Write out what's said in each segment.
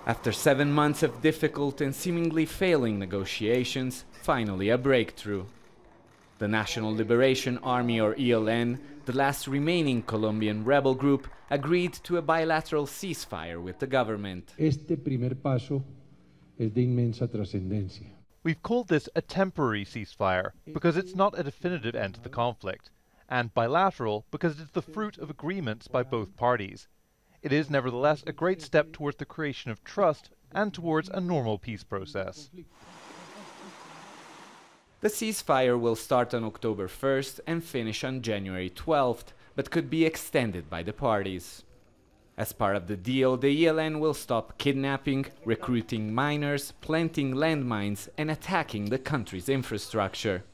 After 7 months of difficult and seemingly failing negotiations, finally a breakthrough. The National Liberation Army, or ELN, the last remaining Colombian rebel group, agreed to a bilateral ceasefire with the government. Este primer paso es de inmensa trascendencia. We've called this a temporary ceasefire because it's not a definitive end to the conflict, and bilateral because it's the fruit of agreements by both parties. It is nevertheless a great step towards the creation of trust and towards a normal peace process. The ceasefire will start on October 1st and finish on January 12th, but could be extended by the parties. As part of the deal, the ELN will stop kidnapping, recruiting minors, planting landmines, and attacking the country's infrastructure.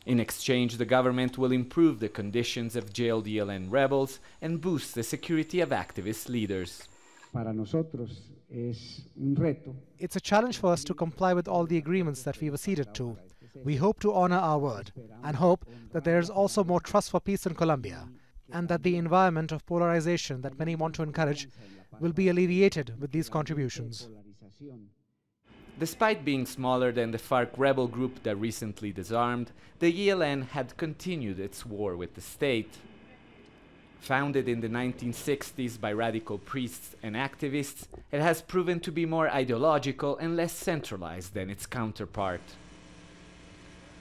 In exchange, the government will improve the conditions of jailed ELN rebels and boost the security of activist leaders. Para nosotros es un reto. It's a challenge for us to comply with all the agreements that we've acceded to. We hope to honor our word and hope that there is also more trust for peace in Colombia and that the environment of polarization that many want to encourage will be alleviated with these contributions. Despite being smaller than the FARC rebel group that recently disarmed, the ELN had continued its war with the state. Founded in the 1960s by radical priests and activists, it has proven to be more ideological and less centralized than its counterpart.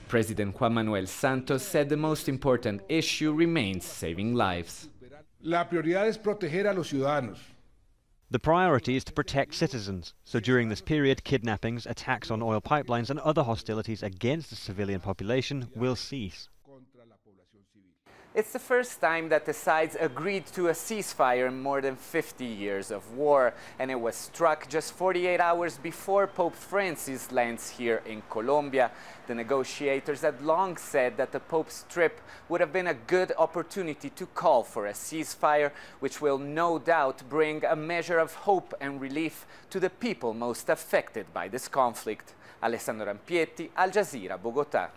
President Juan Manuel Santos said the most important issue remains saving lives. La prioridad es proteger a los ciudadanos. The priority is to protect citizens, so during this period kidnappings, attacks on oil pipelines and other hostilities against the civilian population will cease. It's the first time that the sides agreed to a ceasefire in more than 50 years of war, and it was struck just 48 hours before Pope Francis lands here in Colombia. The negotiators had long said that the Pope's trip would have been a good opportunity to call for a ceasefire, which will no doubt bring a measure of hope and relief to the people most affected by this conflict. Alessandro Rampietti, Al Jazeera, Bogota.